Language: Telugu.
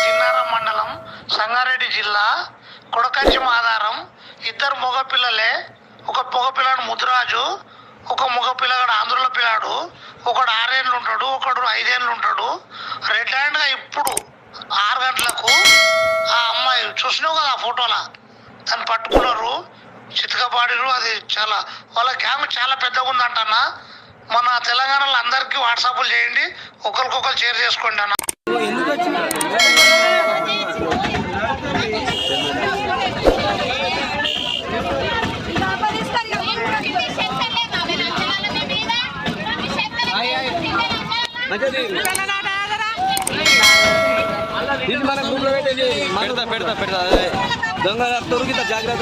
జిన్నారం మండలం సంగారెడ్డి జిల్లా కొడకంచి మాదారం ఇద్దరు మగ పిల్లలే. ఒక మగ పిల్లాడు ముద్రాజు, ఒక మగ పిల్లగాడు ఆంధ్రుల పిల్లాడు. ఒకడు 6 ఏళ్ళు ఉంటాడు, ఒకడు 5 ఏళ్ళు ఉంటాడు. రెడ్ హ్యాండ్గా ఇప్పుడు 6 గంటలకు ఆ అమ్మాయి చూసినావు కదా ఆ ఫోటోలా, దాన్ని పట్టుకున్నారు, చితకపాడిరు. అది చాలా వాళ్ళ గ్యాంగ్ చాలా పెద్దగా ఉందంటన్నా. మన తెలంగాణలో అందరికీ వాట్సాప్లు చేయండి, ఒకరికొకరు షేర్ చేసుకోండి అన్న. పెడతా పెడతా దొంగ తొరిగిత జాగ్రత్త.